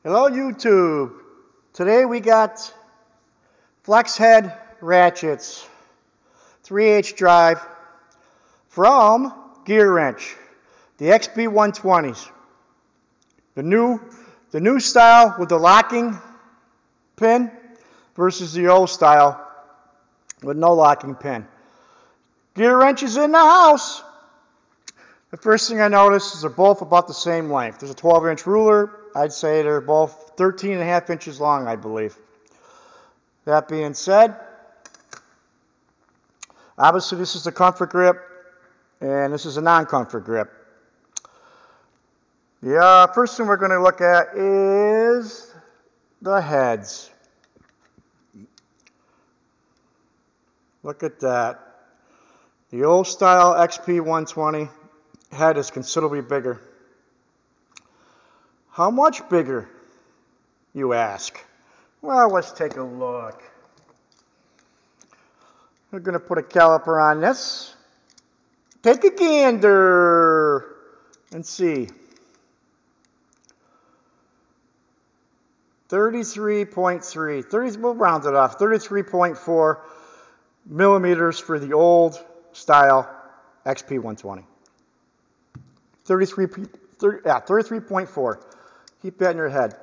Hello YouTube. Today we got flex head ratchets, 3/8 drive from Gearwrench, the XP120s. The new style with the locking pin versus the old style with no locking pin. Gearwrench is in the house. The first thing I noticed is they're both about the same length. There's a 12-inch ruler. I'd say they're both 13.5 inches long, I believe. That being said, obviously this is the comfort grip, and this is a non-comfort grip. The first thing we're going to look at is the heads. Look at that. The old style XP120 head is considerably bigger. How much bigger, you ask? Well, let's take a look. We're going to put a caliper on this. Take a gander and see. 33.3, we'll round it off, 33.4 millimeters for the old style XP120. 33.4. Keep that in your head.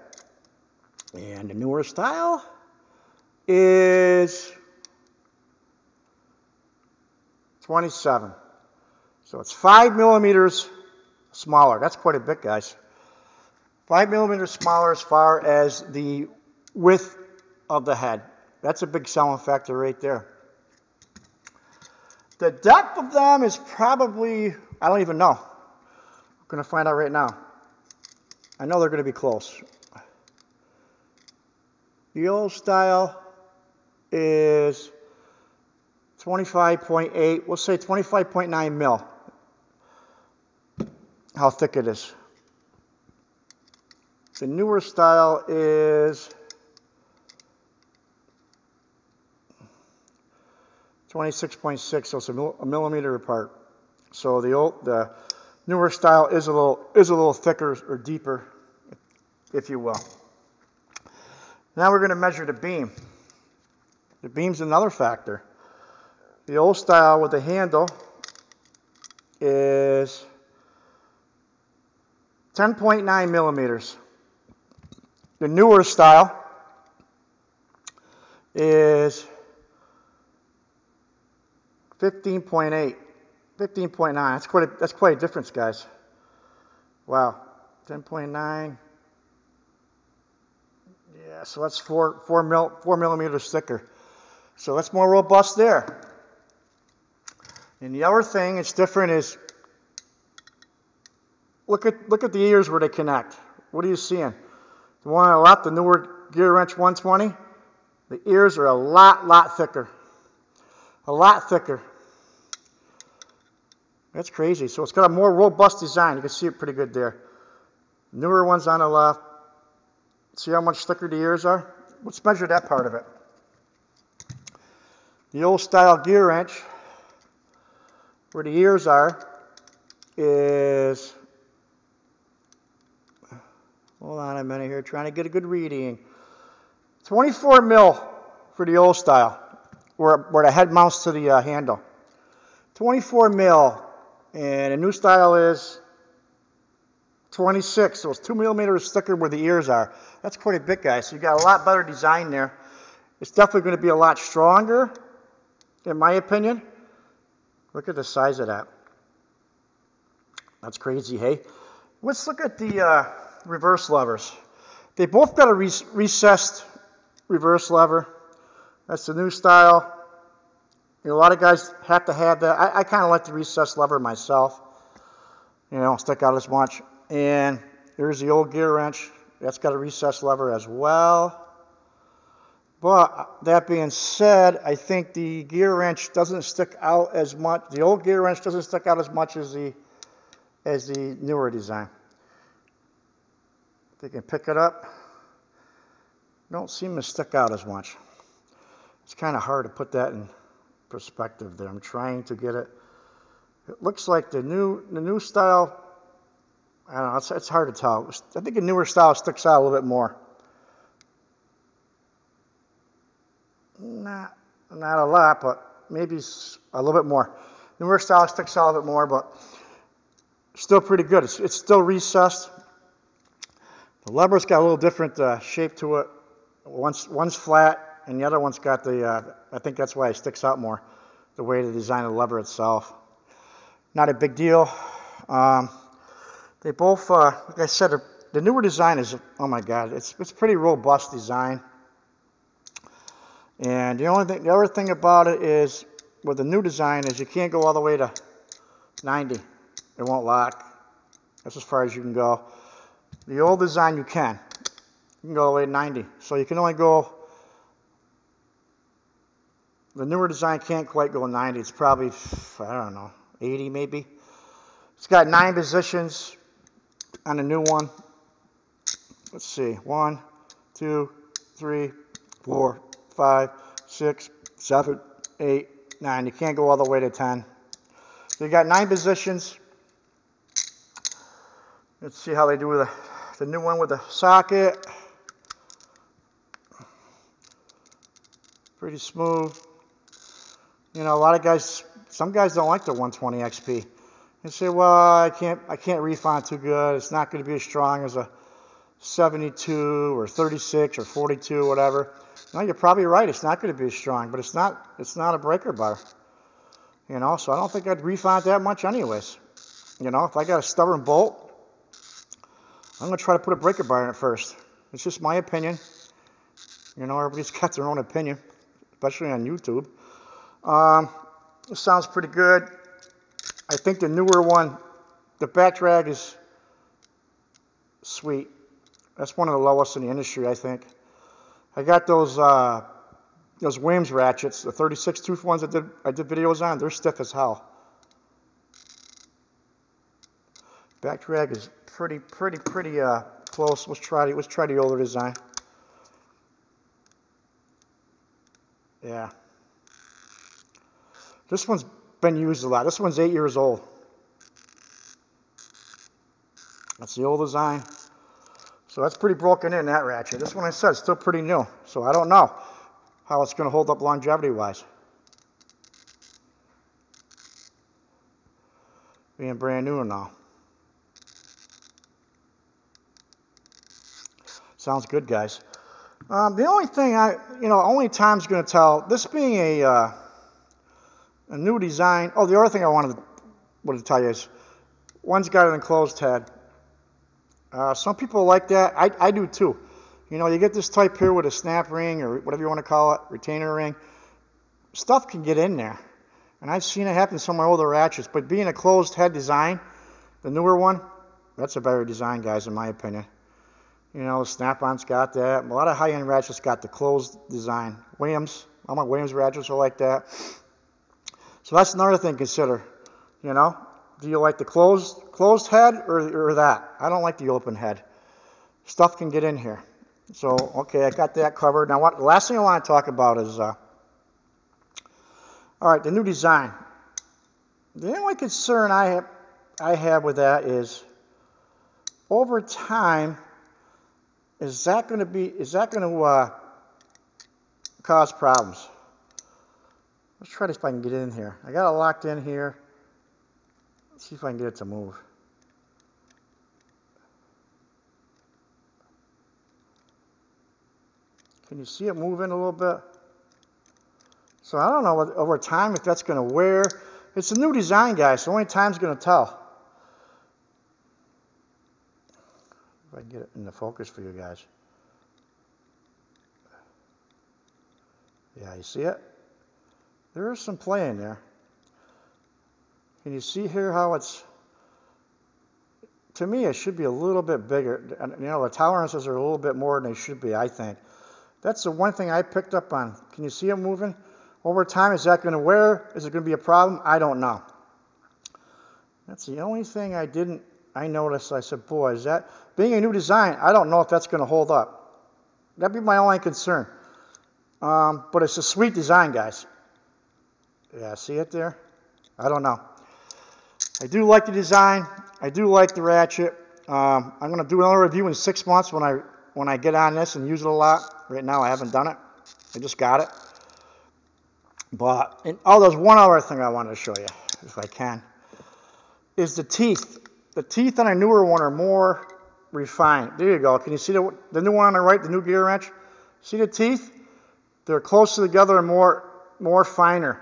And the newer style is 27. So it's 5 millimeters smaller. That's quite a bit, guys. 5 millimeters smaller as far as the width of the head. That's a big selling factor right there. The depth of them is probably, I don't even know. I'm going to find out right now. I know they're going to be close. The old style is 25.8, we'll say 25.9 mil. How thick it is. The newer style is 26.6, so it's a millimeter apart. So the newer style is a little thicker or deeper, if you will. Now we're going to measure the beam. The beam's another factor. The old style with the handle is 10.9 millimeters. The newer style is 15.8. 15.9. That's quite a difference, guys. Wow. 10.9. Yeah, so that's 4 millimeters thicker. So that's more robust there. And the other thing that's different is look at the ears where they connect. What are you seeing? The one on the left, the newer Gearwrench 120, the ears are a lot thicker. A lot thicker. That's crazy. So it's got a more robust design. You can see it pretty good there. Newer ones on the left. See how much thicker the ears are? Let's measure that part of it. The old style Gearwrench, where the ears are, is, hold on a minute here, trying to get a good reading. 24 mil for the old style, where the head mounts to the handle. 24 mil. And the new style is 26, so it's 2 millimeters thicker where the ears are. That's quite a bit, guys. So you got a lot better design there. It's definitely going to be a lot stronger, in my opinion. Look at the size of that. That's crazy, hey? Let's look at the reverse levers. They both got a recessed reverse lever. That's the new style. You know, a lot of guys have to have that. I kind of like the recessed lever myself. You know, don't stick out as much. And there's the old Gearwrench. That's got a recessed lever as well. But that being said, I think the Gearwrench doesn't stick out as much. The old Gearwrench doesn't stick out as much as the newer design. If you can pick it up, don't seem to stick out as much. It's kind of hard to put that in perspective there. I'm trying to get it. It looks like the new style I don't know, it's hard to tell. I think a newer style sticks out a little bit more. Not a lot, but maybe a little bit more. Newer style sticks out a little bit more, but still pretty good. It's still recessed. The lever's got a little different shape to it. One's flat, and the other one's got the, I think that's why it sticks out more, the way they design the lever itself. Not a big deal. They both, like I said, the newer design is, oh my God, it's pretty robust design. And the other thing about it is, with the new design, is you can't go all the way to 90. It won't lock. That's as far as you can go. The old design, you can. You can go all the way to 90. So you can only go, the newer design can't quite go 90. It's probably, I don't know, 80 maybe. It's got 9 positions on the new one. Let's see, 1, 2, 3, 4, 5, 6, 7, 8, 9. You can't go all the way to 10. So you got 9 positions. Let's see how they do with the new one with the socket. Pretty smooth. You know, a lot of guys, some guys don't like the 120 XP. They say, well, I can't refine too good. It's not going to be as strong as a 72 or 36 or 42, whatever. No, you're probably right. It's not going to be as strong, but it's not a breaker bar. You know, so I don't think I'd refine it that much anyways. You know, if I got a stubborn bolt, I'm going to try to put a breaker bar in it first. It's just my opinion. You know, everybody's got their own opinion, especially on YouTube. It sounds pretty good. I think the newer one, the back drag is sweet. That's one of the lowest in the industry, I think. I got those Williams ratchets, the 36 tooth ones I did videos on. They're stiff as hell. Back drag is pretty close. Let's try the older design. Yeah. This one's been used a lot. This one's 8 years old. That's the old design. So that's pretty broken in, that ratchet. This one, I said, is still pretty new. So I don't know how it's going to hold up longevity-wise. Being brand new and all. Sounds good, guys. The only thing only time's going to tell, this being a new design. Oh, the other thing I wanted to tell you is, one's got an enclosed head. Some people like that. I do too. You know, you get this type here with a snap ring or whatever you want to call it, retainer ring. Stuff can get in there. And I've seen it happen in some of my older ratchets. But being a closed head design, the newer one, that's a better design, guys, in my opinion. You know, the Snap-on's got that. A lot of high-end ratchets got the closed design. Williams, all my Williams ratchets are like that. So that's another thing to consider. You know, do you like the closed head or that? I don't like the open head. Stuff can get in here. So, okay, I got that covered. Now, the last thing I want to talk about is, all right, the new design. The only concern I have with that is, over time, is that going to cause problems? Let's try to see if I can get in here. I got it locked in here. Let's see if I can get it to move. Can you see it moving a little bit? So I don't know over time if that's going to wear. It's a new design, guys, so only time's going to tell. If I can get it in the focus for you guys. Yeah, you see it? There is some play in there. Can you see here how it's, to me it should be a little bit bigger. You know, the tolerances are a little bit more than they should be, I think. That's the one thing I picked up on. Can you see it moving? Over time, is that going to wear? Is it going to be a problem? I don't know. That's the only thing I noticed. I said, boy, is that, being a new design, I don't know if that's going to hold up. That'd be my only concern. But it's a sweet design, guys. Yeah, see it there? I don't know. I do like the design. I do like the ratchet. I'm going to do another review in 6 months when I get on this and use it a lot. Right now I haven't done it. I just got it. But, there's one other thing I wanted to show you, if I can, is the teeth. The teeth on a newer one are more refined. There you go. Can you see the new one on the right, the new gear wrench? See the teeth? They're closer together and more finer.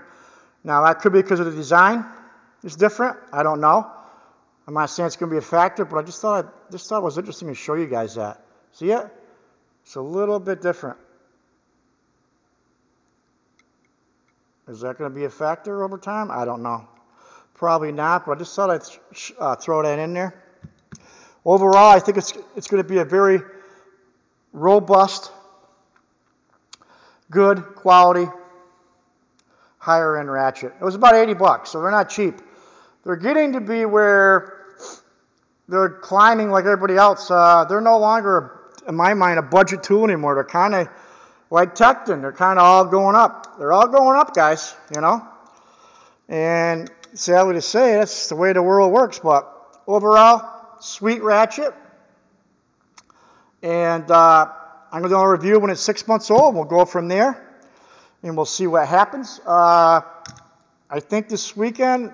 Now, that could be because of the design. It's different. I don't know. I'm not saying it's going to be a factor, but I just thought it was interesting to show you guys that. See it? It's a little bit different. Is that going to be a factor over time? I don't know. Probably not, but I just thought I'd throw that in there. Overall, I think it's going to be a very robust, good quality, higher end ratchet. It was about $80, so they're not cheap. They're getting to be where they're climbing like everybody else. They're no longer, in my mind, a budget tool anymore. They're kind of like Tecton. They're kind of all going up. They're all going up, guys, you know. And sadly to say, that's the way the world works. But overall, sweet ratchet. And I'm going to do a review when it's 6 months old. We'll go from there, and we'll see what happens. I think this weekend,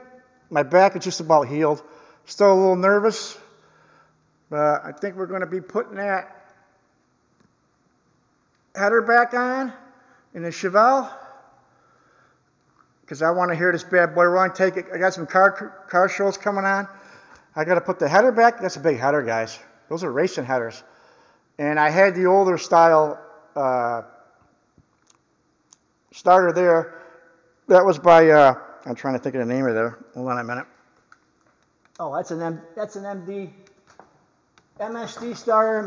my back is just about healed. Still a little nervous, but I think we're going to be putting that header back on in the Chevelle because I want to hear this bad boy run. Take it. I got some car shows coming on. I got to put the header back. That's a big header, guys. Those are racing headers. And I had the older style starter there. That was by I'm trying to think of the name of there. Hold on a minute. Oh, that's an MSD starter.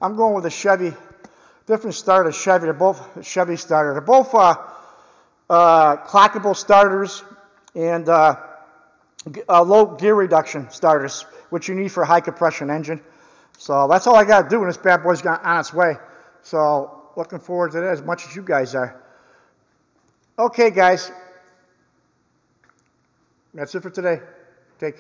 I'm going with a Chevy. Different starter, Chevy. They're both Chevy starter. They're both clockable starters and low gear reduction starters, which you need for a high compression engine. So that's all I got to do when this bad boy's on its way. So looking forward to that as much as you guys are. Okay, guys. That's it for today. Take care.